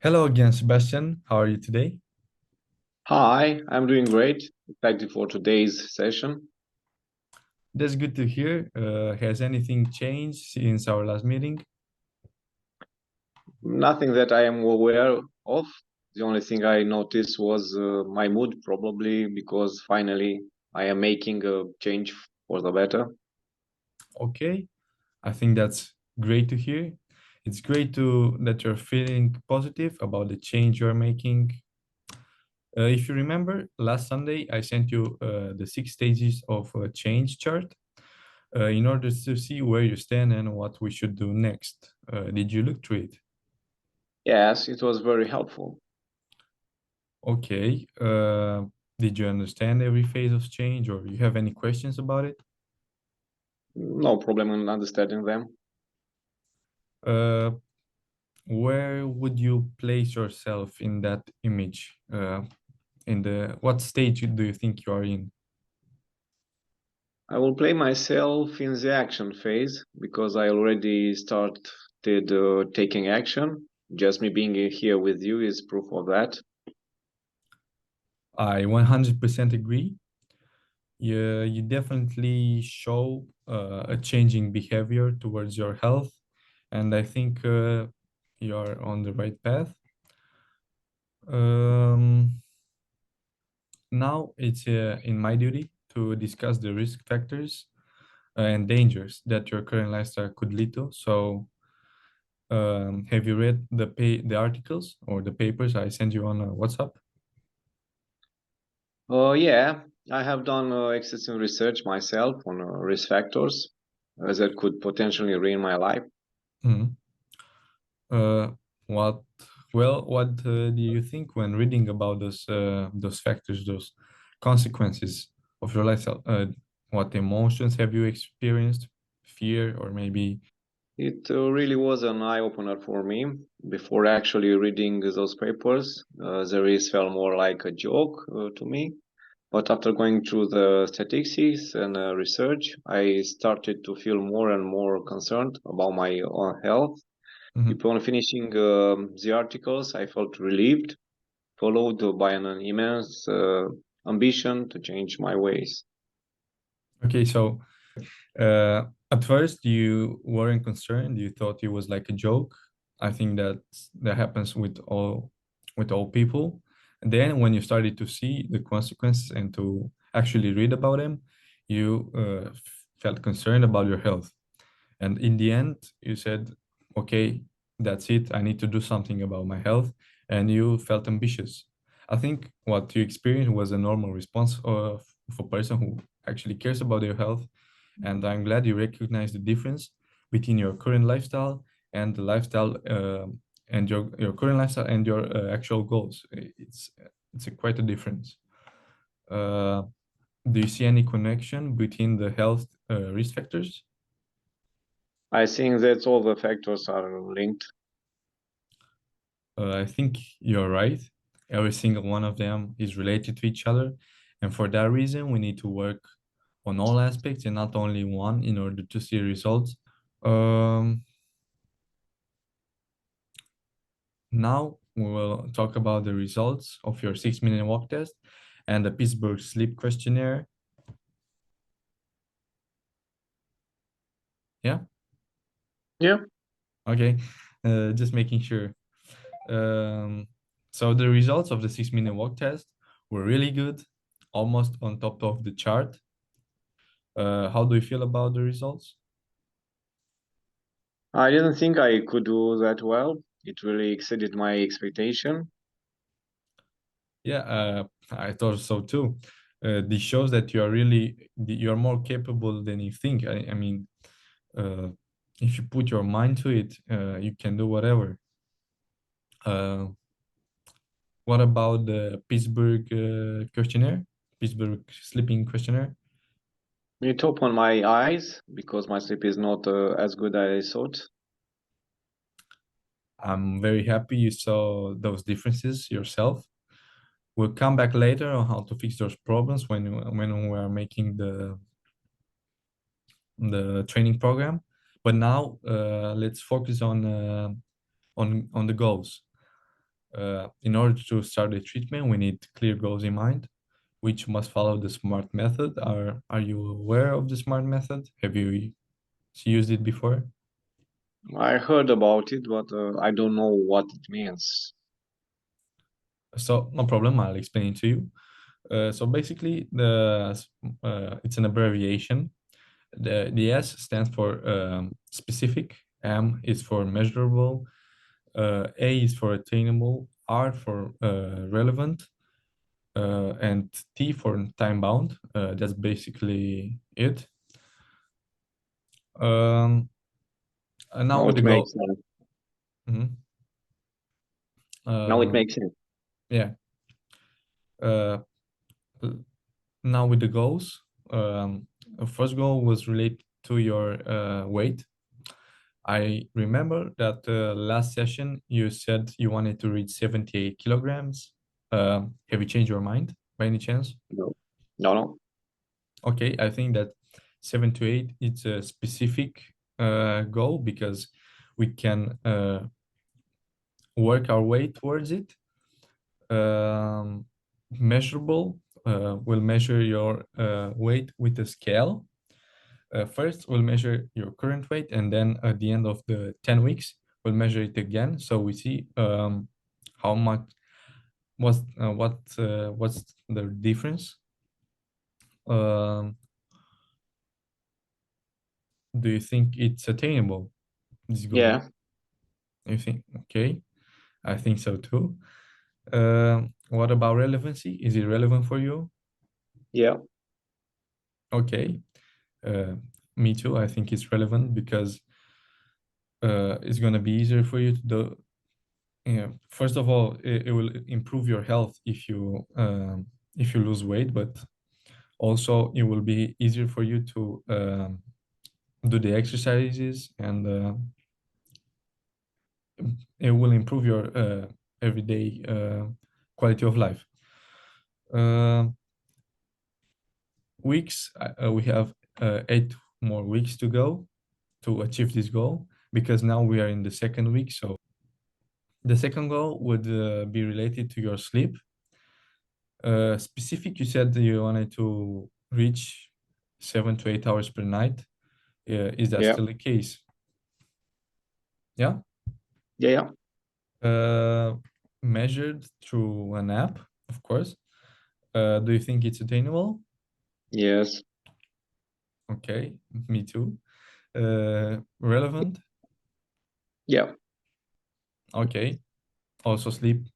Hello again, Sebastian. How are you today? Hi, I'm doing great. Excited for today's session. That's good to hear. Has anything changed since our last meeting? Nothing that I am aware of. The only thing I noticed was my mood, probably because finally I am making a change for the better. Okay, I think that's great to hear. It's great to that you're feeling positive about the change you're making. If you remember, last Sunday I sent you the 6 stages of a change chart in order to see where you stand and what we should do next. Did you look through it? Yes, it was very helpful. Okay. Did you understand every phase of change, or you have any questions about it? No problem in understanding them. Uh, where would you place yourself in that image? In the what stage do you think you are in? I will play myself in the action phase because I already started taking action. Just me being here with you is proof of that. I 100% agree. You definitely show a changing behavior towards your health, and I think you're on the right path. Um, Now it's in my duty to discuss the risk factors and dangers that your current lifestyle could lead to. So, have you read the articles or the papers I sent you on WhatsApp? Yeah, I have done extensive research myself on risk factors that could potentially ruin my life. Mhm. Uh, what what do you think when reading about those factors, those consequences of your lifestyle? What emotions have you experienced? Fear or maybe It really was an eye opener for me. Before actually reading those papers, the risk felt more like a joke to me. But after going through the statistics and research, I started to feel more and more concerned about my own health. Mhm. Upon finishing the articles, I felt relieved, followed by an immense ambition to change my ways. Okay, so at first, you weren't concerned. You thought it was like a joke. I think that happens with all people. And then, when you started to see the consequences and to actually read about them, you felt concerned about your health. And in the end, you said, "Okay, that's it. I need to do something about my health." And you felt ambitious. I think what you experienced was a normal response of a person who actually cares about their health, and I'm glad you recognize the difference between your current lifestyle and the lifestyle and your current lifestyle and your actual goals. It's quite a difference. Uh, do you see any connection between the health risk factors? I think that all the factors are linked. I think you're right. Every single one of them is related to each other, and for that reason, we need to work on all aspects and not only one in order to see results. Um, Now we will talk about the results of your 6 minute walk test and the Pittsburgh sleep questionnaire. Yeah, Yeah. okay. Just making sure. Um, so the results of the 6 minute walk test were really good, almost on top of the chart. How do you feel about the results? I didn't think I could do that well. It really exceeded my expectation. Yeah, I thought so too. This shows that you are really you are more capable than you think. I mean, uh, if you put your mind to it, you can do whatever. Uh, what about the Pittsburgh questionnaire? Pittsburgh sleeping questionnaire? It opened my eyes because my sleep is not as good as I thought. I'm very happy you saw those differences yourself. We'll come back later on how to fix those problems when we are making the training program. But now let's focus on the goals. In order to start the treatment, we need clear goals in mind, which must follow the SMART method. Are you aware of the SMART method? Have you used it before? I heard about it, but I don't know what it means. So no problem, I'll explain it to you. So basically, it's an abbreviation. The S stands for specific, M is for measurable, A is for attainable, R for relevant, and T for time bound. That's basically it. Um, and now Now with the it goal. makes sense. Mhm. Now it Uh, makes sense. yeah. Uh, Now with the goals, the first goal was related to your weight. I remember that last session you said you wanted to reach 78 kilograms. Have you changed your mind by any chance? No, no, no. Okay, I think that 7 to 8 is a specific goal because we can work our way towards it. Measurable, will measure your weight with a scale. First, we'll measure your current weight, and then at the end of the 10 weeks, we'll measure it again. So we see how much what's the difference. Um, do you think it's attainable, this goal? Yeah, You think, okay, I think so too. What about relevancy? Is it relevant for you? yeah, Okay, uh, me too. I think it's relevant because it's gonna be easier for you to do. Yeah, first of all, it will improve your health if you lose weight, but also it will be easier for you to do the exercises, and it will improve your everyday quality of life. Uh, Weeks, we have 8 more weeks to go to achieve this goal, because now we are in the second week. So the second goal would be related to your sleep. Specific, you said that you wanted to reach 7 to 8 hours per night. Is that yeah, still the case? Yeah. yeah, yeah. Uh, Measured through an app, of course. Do you think it's attainable? Yes, Okay, me too. Relevant? yeah, Okay. Also sleep.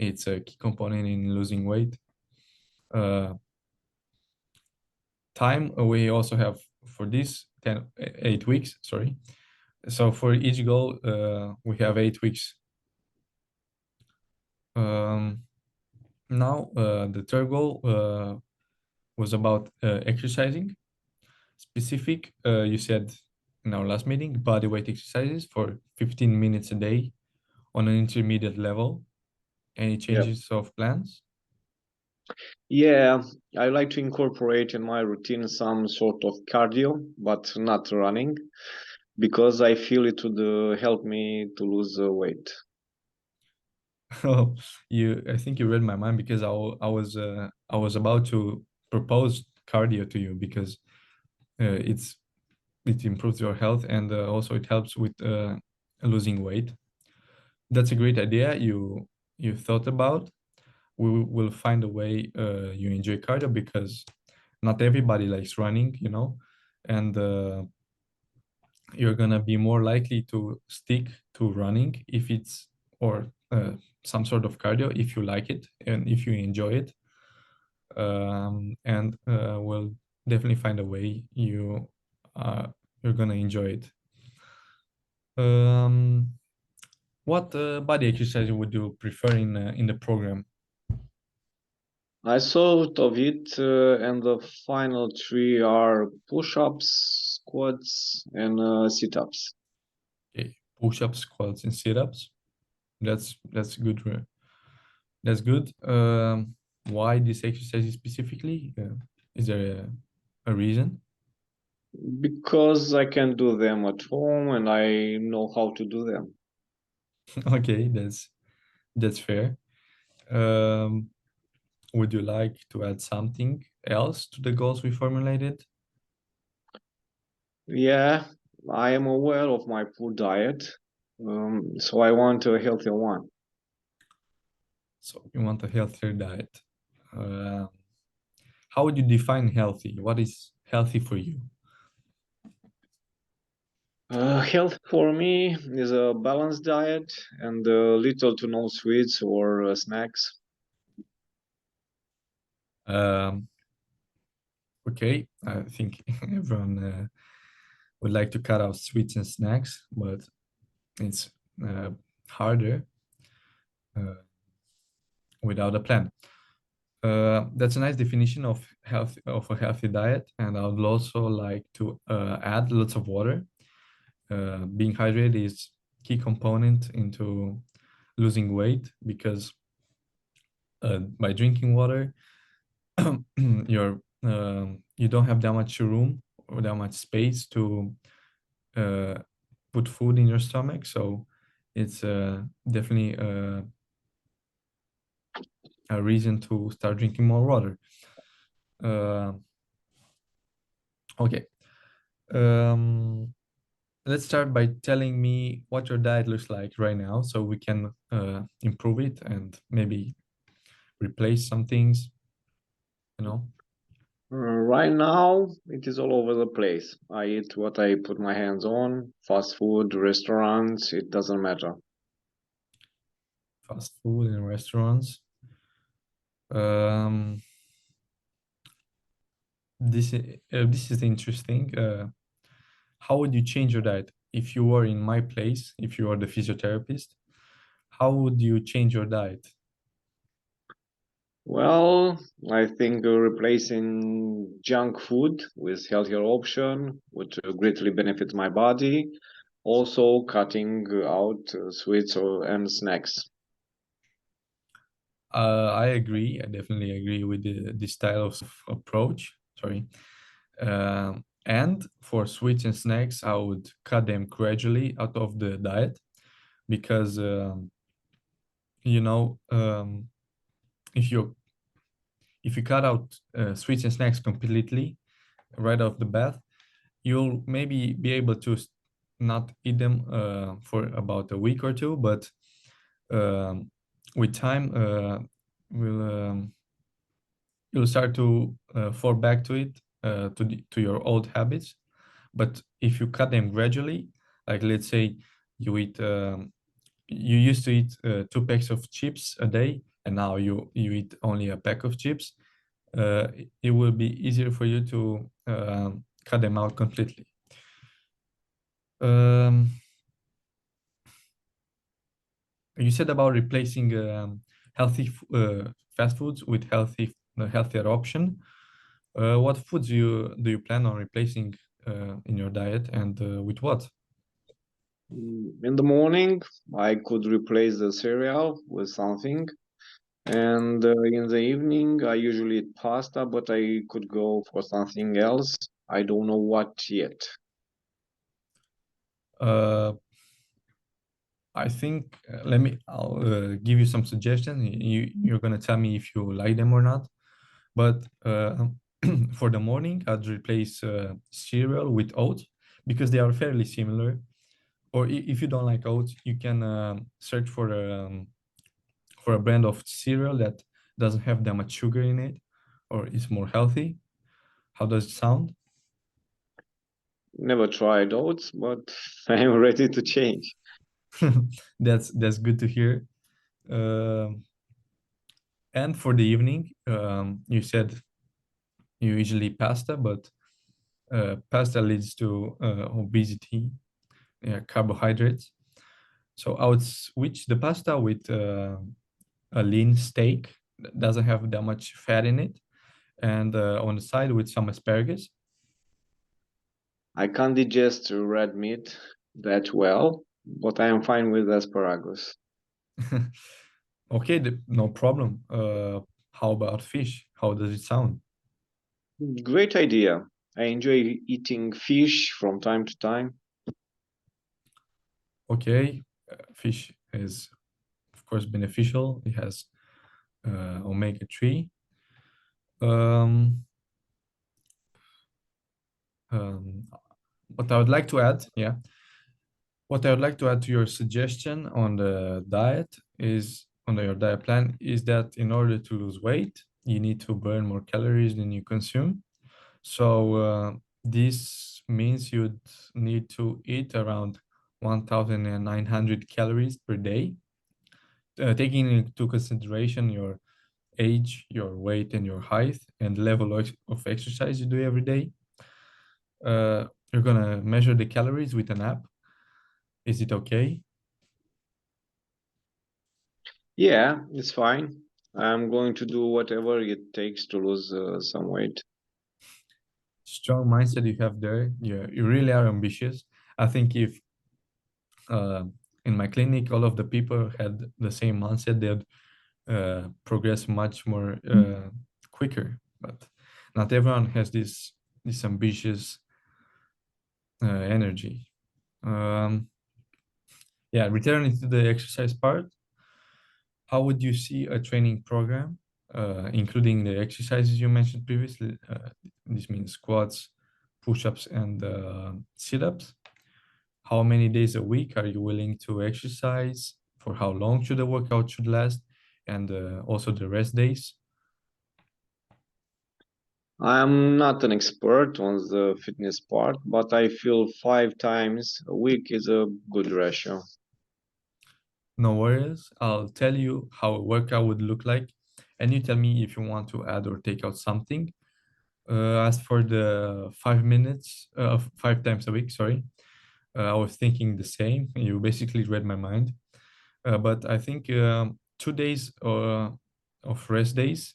It's a key component in losing weight. Uh, Time, we also have for this 8 weeks, sorry. So for each goal, we have 8 weeks. Um, Now, the third goal was about exercising. Specific, you said in our last meeting, body weight exercises for 15 minutes a day on an intermediate level. Any yeah. changes of plans? Yeah, I like to incorporate in my routine some sort of cardio, but not running, because I feel it would help me to lose weight. Oh, I think you read my mind, because I was about to propose cardio to you, because it improves your health, and also it helps with losing weight. That's a great idea you thought about. We will find a way you enjoy cardio, because not everybody likes running, and you're gonna be more likely to stick to running if it's, or some sort of cardio, if you like it and if you enjoy it. And we'll definitely find a way you're gonna enjoy it. Um, what body exercise would you prefer in the program? I thought of it, and the final three are push-ups, squats, and sit-ups. Okay, push-ups, squats, and sit-ups. That's good. That's good. Why this exercise specifically? Is there a reason? Because I can do them at home and I know how to do them. Okay, That's fair. Um, would you like to add something else to the goals we formulated? Yeah, I am aware of my food diet, so I want a healthier one. So you want a healthier diet. Uh, how would you define healthy? What is healthy for you? Health for me is a balanced diet and little to no sweets or snacks. Um, okay, I think everyone would like to cut out sweets and snacks, but it's uh, harder uh, without a plan. That's a nice definition of health of a healthy diet, and I would also like to add lots of water. Being hydrated is key component into losing weight because by drinking water, you don't have that much room or that much space to uh, put food in your stomach. So it's definitely a reason to start drinking more water. Uh, okay. Um, let's start by telling me what your diet looks like right now so we can improve it and maybe replace some things, you know. Right now, it is all over the place. I eat what I put my hands on, fast food, restaurants, it doesn't matter. Fast food in restaurants. Um, this is interesting. How would you change your diet if you were in my place, if you are the physiotherapist? How would you change your diet? Well, I think replacing junk food with healthier option would greatly benefit my body. Also, cutting out sweets and snacks. I agree. I definitely agree with this style of approach. Sorry. And for sweets and snacks, I would cut them gradually out of the diet because you know if you cut out sweets and snacks completely right off the bat, you'll maybe be able to not eat them for about a week or two, but um, with time, will you'll start to fall back to it to your old habits. But if you cut them gradually, like let's say you eat you used to eat 2 packs of chips a day, and now you eat only a pack of chips. It will be easier for you to cut them out completely. Um, you said about replacing fast foods with healthier option. What foods do you plan on replacing in your diet, and with what? In the morning, I could replace the cereal with something. And in the evening, I usually eat pasta, but I could go for something else. I don't know what yet. Uh, I think I'll give you some suggestions. You're gonna tell me if you like them or not. But for the morning, I'd replace cereal with oats because they are fairly similar. Or if you don't like oats, you can search for a brand of cereal that doesn't have that much sugar in it or is more healthy. How does it sound? Never tried oats, but I am ready to change. That's good to hear. Um and for the evening, you said you usually pasta, but pasta leads to obesity, carbohydrates. So I would switch the pasta with a lean steak that doesn't have that much fat in it, and on the side with some asparagus. I can't digest red meat that well, but I am fine with asparagus. Okay, no problem. How about fish? How does it sound? Great idea. I enjoy eating fish from time to time. Okay, fish is, of course, beneficial. It has omega-3. Um, um, what I would like to add, yeah, what I would like to add to your suggestion on the diet is on your diet plan is that in order to lose weight, you need to burn more calories than you consume. So this means you'd need to eat around 1,900 calories per day, taking into consideration your age, your weight, and your height, and level of exercise you do every day. You're gonna measure the calories with an app. Is it okay? Yeah, it's fine. I'm going to do whatever it takes to lose some weight. Strong mindset you have there. You really are ambitious. I think if uh, in my clinic all of the people had the same mindset, they'd progress much more quicker. But not everyone has this ambitious energy. Um, yeah, returning to the exercise part, how would you see a training program, including the exercises you mentioned previously? This means squats, push-ups, and sit-ups. How many days a week are you willing to exercise? For how long should the workout should last? And also the rest days. I'm not an expert on the fitness part, but I feel 5 times a week is a good ratio. No worries. I'll tell you how a workout would look like, and you tell me if you want to add or take out something. As for the 5 minutes, 5 times a week, sorry, I was thinking the same. You basically read my mind. But I think 2 days of rest days,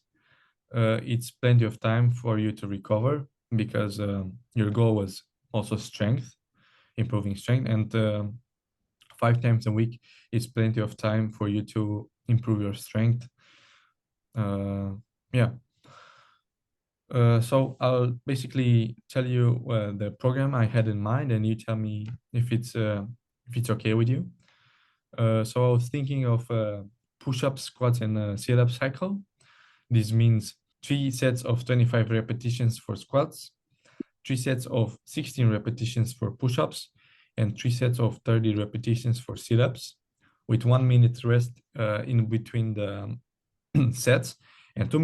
it's plenty of time for you to recover because your goal was also strength, improving strength, and 5 times a week is plenty of time for you to improve your strength. Uh, yeah. So I'll basically tell you the program I had in mind, and you tell me if it's okay with you. So I was thinking of push-ups, squats, and a sit-up cycle. This means 3 sets of 25 repetitions for squats, 3 sets of 16 repetitions for push-ups, and 3 sets of 30 repetitions for sit-ups, with 1 minute rest in between the sets, and 2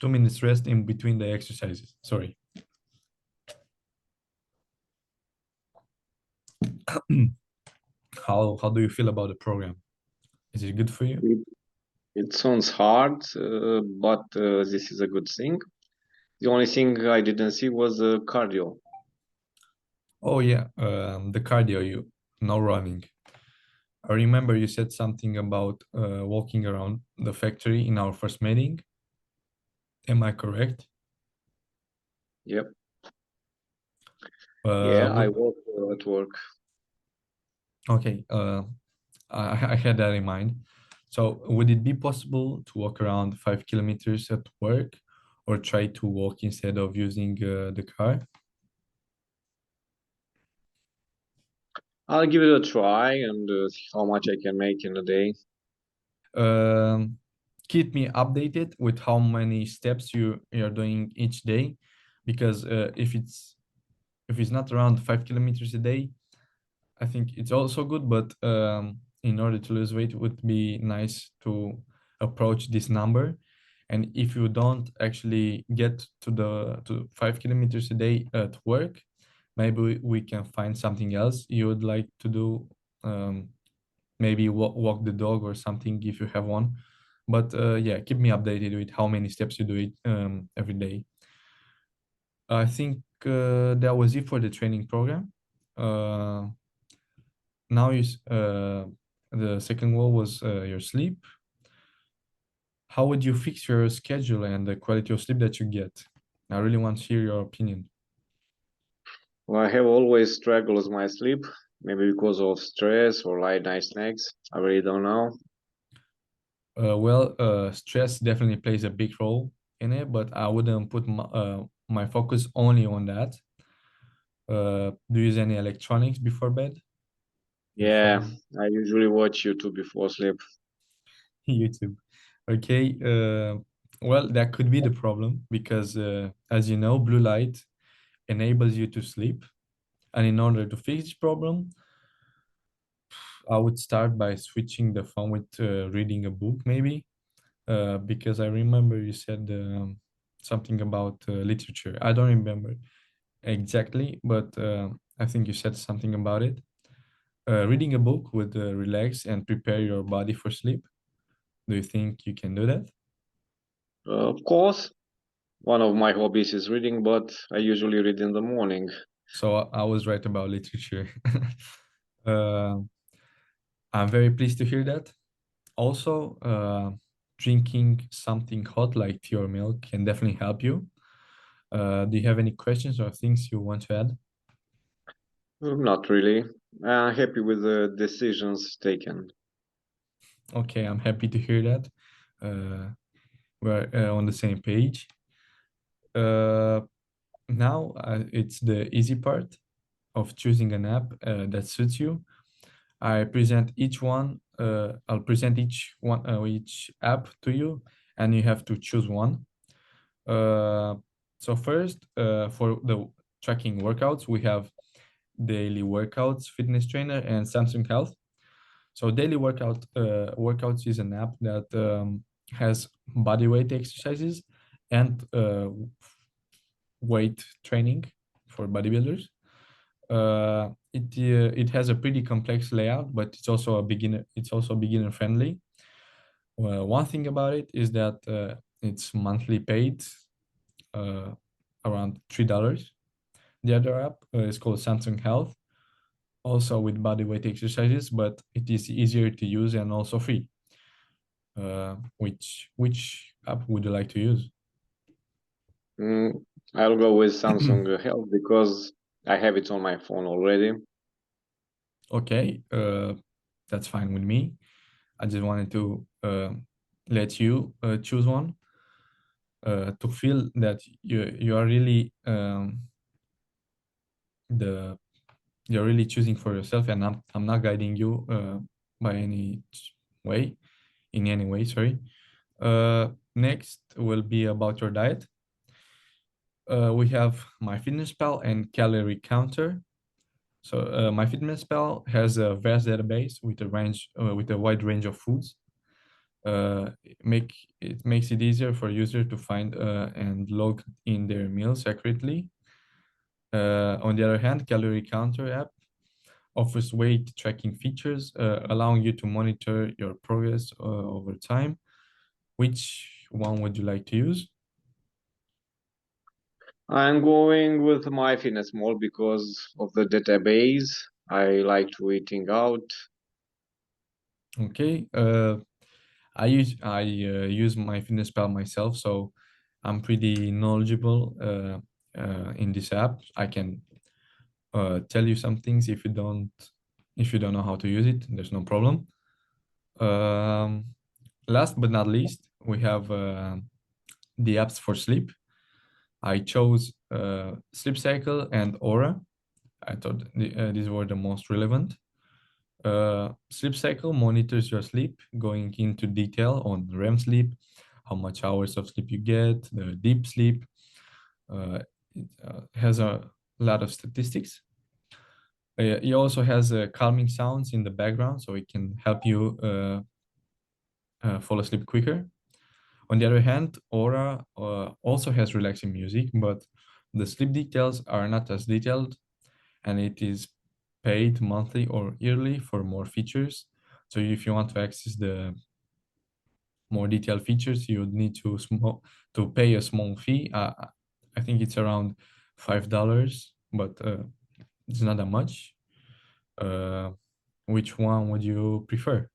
minutes rest in between the exercises. Sorry. How do you feel about the program? Is it good for you? It, it sounds hard, but this is a good thing. The only thing I didn't see was cardio. Oh yeah, the cardio, you no running. I remember you said something about walking around the factory in our first meeting. Am I correct? Yep. Uh, Yeah, I would, work at work. okay, I had that in mind. So would it be possible to walk around 5 kilometers at work or try to walk instead of using the car? I'll give it a try and see how much I can make in a day. Um, Keep me updated with how many steps you're doing each day, because if it's not around 5 kilometers a day, I think it's also good, but in order to lose weight, it would be nice to approach this number. And if you don't actually get to 5 kilometers a day at work, maybe we can find something else you would like to do. Maybe walk the dog or something if you have one. But yeah, keep me updated with how many steps you do it every day. I think that was it for the training program. Uh, Now the second goal was your sleep. How would you fix your schedule and the quality of sleep that you get? I really want to hear your opinion. Well, I have always struggled with my sleep, maybe because of stress or late night snacks. I really don't know. Stress definitely plays a big role in it, but I wouldn't put my focus only on that. Do you use any electronics before bed? Your Yeah, phone? I usually watch YouTube before sleep. YouTube. Okay. Well, that could be the problem because, as you know, blue light enables you to sleep. And in order to fix this problem, I would start by switching the phone with reading a book, maybe. Because I remember you said something about literature. I don't remember exactly, but I think you said something about it. Reading a book would relax and prepare your body for sleep. Do you think you can do that? Of course, one of my hobbies is reading, but I usually read in the morning. So I was right about literature. uh, I'm very pleased to hear that. Also, drinking something hot like tea or milk can definitely help you. Do you have any questions or things you want to add? Not really. I'm happy with the decisions taken. Okay, I'm happy to hear that. We're on the same page. Uh, Now it's the easy part of choosing an app that suits you. I'll present each app to you, and you have to choose one. Uh, so first, for the tracking workouts, we have Daily Workouts, Fitness Trainer, and Samsung Health. So Daily Workouts is an app that has body weight exercises and weight training for bodybuilders. It has a pretty complex layout, but It's also beginner friendly. One thing about it is that it's monthly paid, uh, around $3. The other app is called Samsung Health, also with body weight exercises, but it is easier to use and also free. Which app would you like to use? Mm, I'll go with Samsung Health because I have it on my phone already. Okay, that's fine with me. I just wanted to let you choose one to feel that you are really the you're really choosing for yourself, and I'm not guiding you by any way in any way. Sorry. Next will be about your diet. We have MyFitnessPal and Calorie Counter. So MyFitnessPal has a vast database with a wide range of foods. It makes it easier for users to find and log in their meals accurately. On the other hand, Calorie Counter app offers weight tracking features, allowing you to monitor your progress over time. Which one would you like to use? I'm going with my fitness mall because of the database. I like to eating out. Okay. I use MyFitnessPal myself, so I'm pretty knowledgeable in this app. I can tell you some things if you don't know how to use it. There's no problem. Um, Last but not least, we have the apps for sleep. I chose Sleep Cycle and Aura. I thought these were the most relevant. Sleep Cycle monitors your sleep, going into detail on REM sleep, how much hours of sleep you get, the deep sleep. It has a lot of statistics. It also has calming sounds in the background, so it can help you fall asleep quicker. On the other hand, Aura also has relaxing music, but the sleep details are not as detailed, and it is paid monthly or yearly for more features. So if you want to access the more detailed features, you would need to pay a small fee. I think it's around $5, but it's not that much. Uh, which one would you prefer?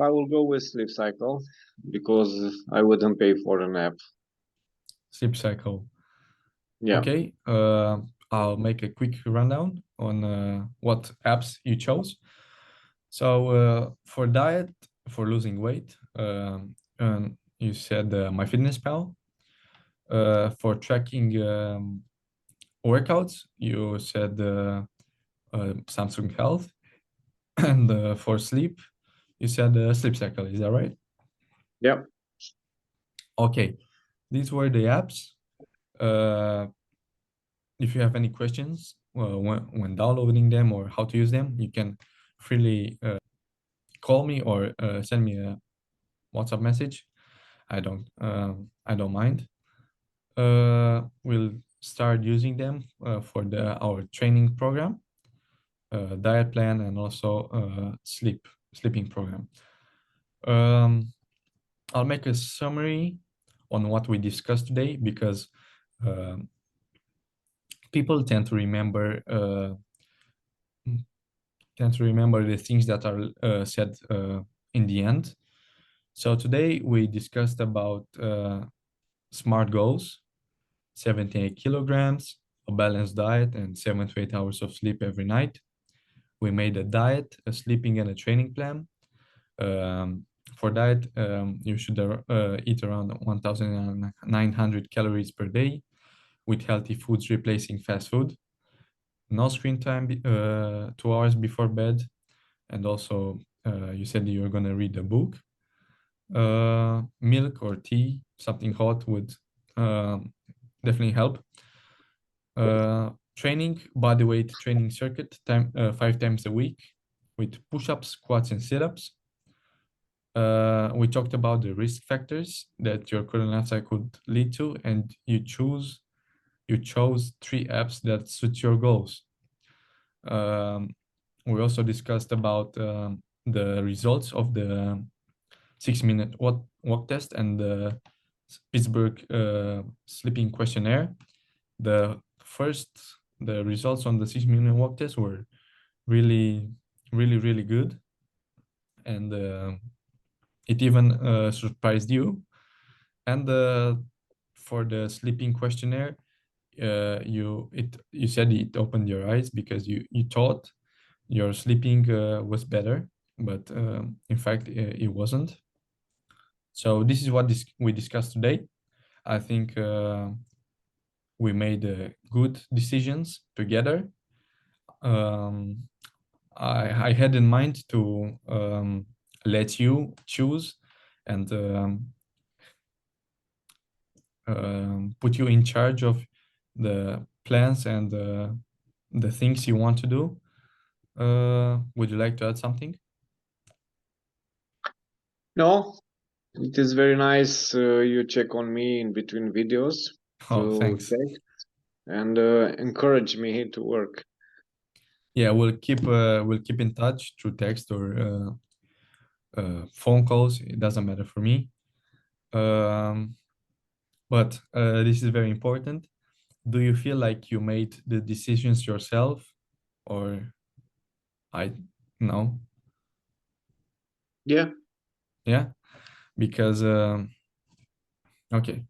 I will go with Sleep Cycle because I wouldn't pay for an app. Sleep Cycle. Yeah. Okay, I'll make a quick rundown on what apps you chose. So for diet, for losing weight, you said MyFitnessPal. For tracking workouts, you said Samsung Health. And for sleep, you said Sleep Cycle, is that right? Yeah. Okay, these were the apps. Uh, if you have any questions when downloading them or how to use them, you can freely call me or send me a WhatsApp message. I don't mind. We'll start using them for our training program, diet plan, and also sleeping program. Um, I'll make a summary on what we discussed today because um people tend to remember the things that are said in the end. So today we discussed about SMART goals, 78 kilograms, a balanced diet, and 7 to 8 hours of sleep every night. We made a diet, a sleeping, and a training plan. For diet, you should eat around 1,900 calories per day with healthy foods replacing fast food. No screen time, 2 hours before bed. And also, you said you're going to read a book. Milk or tea, something hot would definitely help. Training, body weight training circuit 5 times a week with push-ups, squats, and sit-ups. We talked about the risk factors that your current lifestyle could lead to, and you chose 3 apps that suit your goals. We also discussed about the results of the 6-minute walk test and the Pittsburgh sleeping questionnaire. The first, the results on the 6-minute walk test were really, really, really good, and it even surprised you. And for the sleeping questionnaire, you said it opened your eyes because you thought your sleeping was better, but in fact it wasn't. So this is what we discussed today. I think we made good decisions together. Um, I had in mind to let you choose and put you in charge of the plans and the things you want to do. Would you like to add something? No, it is very nice. You check on me in between videos Oh, to thanks. check and encourage me to work. Yeah, we'll keep in touch through text or phone calls. It doesn't matter for me. Um, but this is very important. Do you feel like you made the decisions yourself, or I no? Yeah. Yeah, because okay,